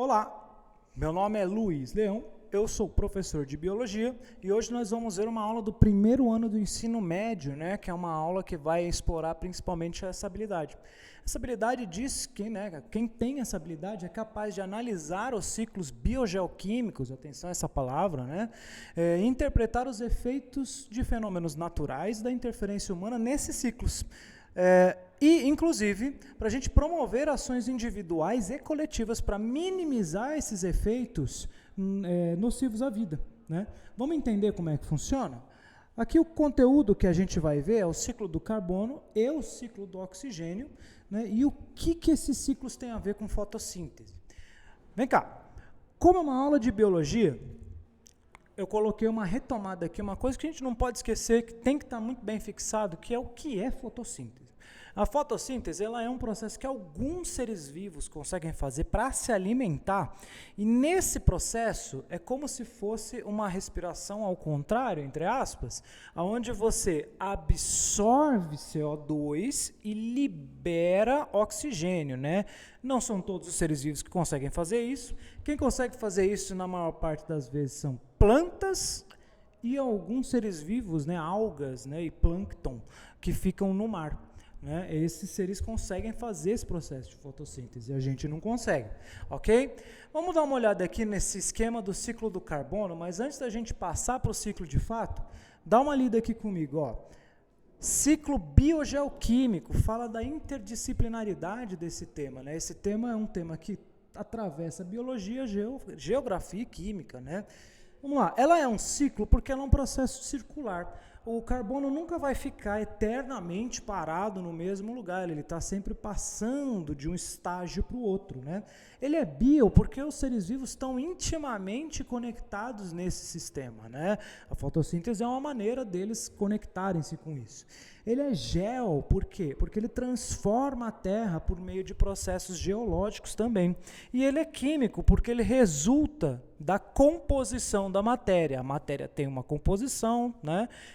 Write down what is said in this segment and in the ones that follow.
Olá, meu nome é Luiz Leão, eu sou professor de Biologia e hoje nós vamos ver uma aula do primeiro ano do ensino médio, né, que é uma aula que vai explorar principalmente essa habilidade. Essa habilidade diz que quem tem essa habilidade é capaz de analisar os ciclos biogeoquímicos, atenção a essa palavra, e interpretar os efeitos de fenômenos naturais da interferência humana nesses ciclos. Inclusive, para a gente promover ações individuais e coletivas para minimizar esses efeitos nocivos à vida. Né? Vamos entender como é que funciona? Aqui o conteúdo que a gente vai ver é o ciclo do carbono e o ciclo do oxigênio, né? E o que esses ciclos têm a ver com fotossíntese. Vem cá, como é uma aula de biologia, eu coloquei uma retomada aqui, uma coisa que a gente não pode esquecer, que tem que estar muito bem fixado, que é o que é fotossíntese. A fotossíntese ela é um processo que alguns seres vivos conseguem fazer para se alimentar, e nesse processo é como se fosse uma respiração ao contrário, entre aspas, onde você absorve CO2 e libera oxigênio, né? Não são todos os seres vivos que conseguem fazer isso. Quem consegue fazer isso na maior parte das vezes são plantas e alguns seres vivos, algas, e plâncton, que ficam no mar. Esses seres conseguem fazer esse processo de fotossíntese, a gente não consegue, ok? Vamos dar uma olhada aqui nesse esquema do ciclo do carbono, mas antes da gente passar para o ciclo de fato, dá uma lida aqui comigo, ó. Ciclo biogeoquímico, fala da interdisciplinaridade desse tema, Esse tema é um tema que atravessa biologia, geografia e química, Vamos lá, ela é um ciclo porque ela é um processo circular. O carbono nunca vai ficar eternamente parado no mesmo lugar, ele está sempre passando de um estágio para o outro. Ele é bio porque os seres vivos estão intimamente conectados nesse sistema. A fotossíntese é uma maneira deles conectarem-se com isso. Ele é geo, por quê? Porque ele transforma a Terra por meio de processos geológicos também. E ele é químico, porque ele resulta da composição da matéria. A matéria tem uma composição,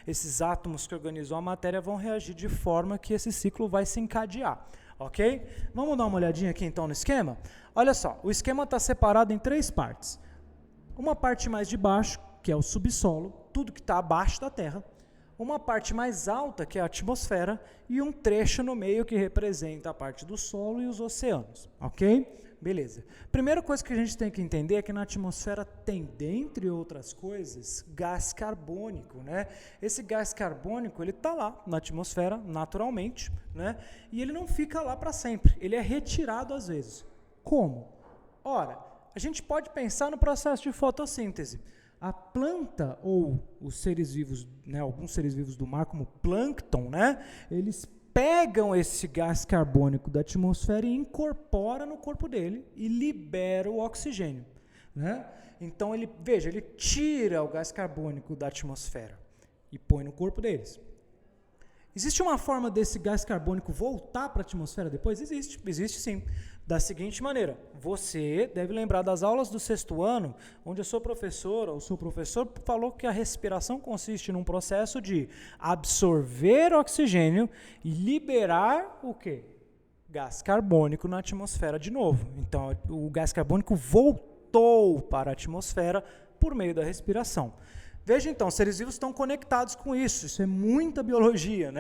Esses átomos que organizam a matéria vão reagir de forma que esse ciclo vai se encadear. Ok? Vamos dar uma olhadinha aqui então no esquema? Olha só, o esquema está separado em 3 partes. Uma parte mais de baixo, que é o subsolo, tudo que está abaixo da Terra. Uma parte mais alta, que é a atmosfera, e um trecho no meio que representa a parte do solo e os oceanos, ok? Beleza. Primeira coisa que a gente tem que entender é que na atmosfera tem, dentre outras coisas, gás carbônico, Esse gás carbônico, ele está lá na atmosfera, naturalmente, E ele não fica lá para sempre, ele é retirado às vezes. Como? Ora, a gente pode pensar no processo de fotossíntese. A planta ou os seres vivos, alguns seres vivos do mar, como plâncton, eles pegam esse gás carbônico da atmosfera e incorporam no corpo dele e libera o oxigênio. Então, ele tira o gás carbônico da atmosfera e põe no corpo deles. Existe uma forma desse gás carbônico voltar para a atmosfera depois? Existe sim. Da seguinte maneira, você deve lembrar das aulas do 6º ano, onde a sua professora ou seu professor falou que a respiração consiste num processo de absorver oxigênio e liberar o quê? Gás carbônico na atmosfera de novo. Então, o gás carbônico voltou para a atmosfera por meio da respiração. Veja então, os seres vivos estão conectados com isso é muita biologia,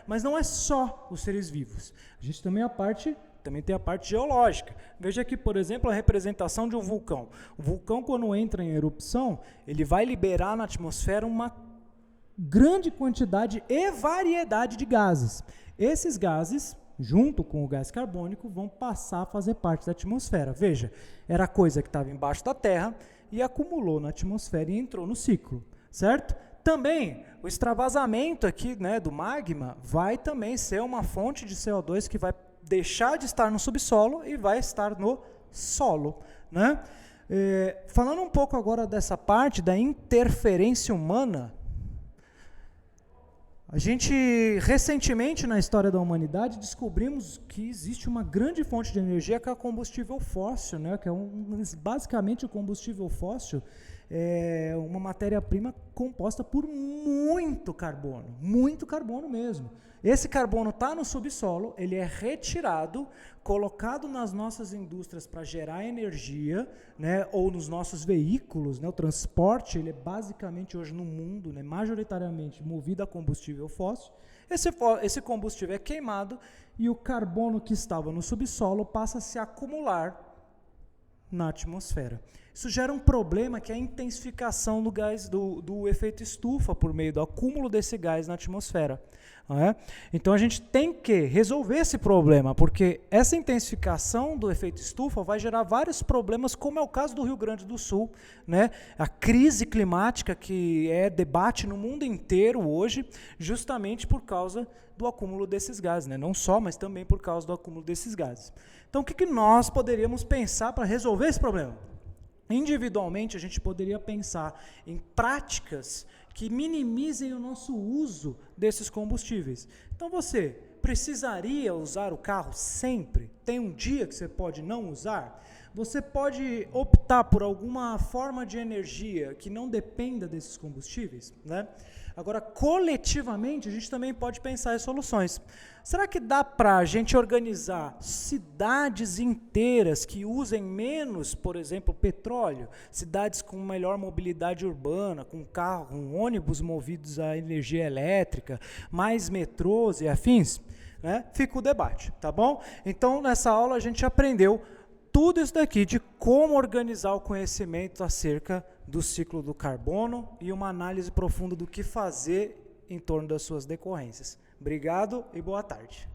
Mas não é só os seres vivos. A gente também tem a parte geológica. Veja aqui, por exemplo, a representação de um vulcão. O vulcão, quando entra em erupção, ele vai liberar na atmosfera uma grande quantidade e variedade de gases. Esses gases, junto com o gás carbônico, vão passar a fazer parte da atmosfera. Veja, era coisa que estava embaixo da Terra e acumulou na atmosfera e entrou no ciclo. Certo? Também, o extravasamento aqui do magma vai também ser uma fonte de CO2 que vai deixar de estar no subsolo e vai estar no solo. Falando um pouco agora dessa parte da interferência humana, a gente, recentemente na história da humanidade, descobrimos que existe uma grande fonte de energia que é o combustível fóssil, que é basicamente o combustível fóssil, é uma matéria-prima composta por muito carbono mesmo. Esse carbono está no subsolo, ele é retirado, colocado nas nossas indústrias para gerar energia, né, ou nos nossos veículos, né, o transporte, ele é basicamente hoje no mundo, né, majoritariamente movido a combustível fóssil. Esse combustível é queimado e o carbono que estava no subsolo passa a se acumular na atmosfera. Isso gera um problema que é a intensificação do gás, do efeito estufa por meio do acúmulo desse gás na atmosfera. Não é? Então a gente tem que resolver esse problema, porque essa intensificação do efeito estufa vai gerar vários problemas, como é o caso do Rio Grande do Sul, né? A crise climática que é debate no mundo inteiro hoje, justamente por causa do acúmulo desses gases, né? Não só, mas também por causa do acúmulo desses gases. Então o que nós poderíamos pensar para resolver esse problema? Individualmente, a gente poderia pensar em práticas que minimizem o nosso uso desses combustíveis. Então, você precisaria usar o carro sempre? Tem um dia que você pode não usar? Você pode optar por alguma forma de energia que não dependa desses combustíveis, né? Agora, coletivamente, a gente também pode pensar em soluções. Será que dá para a gente organizar cidades inteiras que usem menos, por exemplo, petróleo? Cidades com melhor mobilidade urbana, com carro, com ônibus movidos a energia elétrica, mais metrôs e afins? Né? Fica o debate, tá bom? Então, nessa aula a gente aprendeu tudo isso daqui de como organizar o conhecimento acerca do ciclo do carbono e uma análise profunda do que fazer em torno das suas decorrências. Obrigado e boa tarde.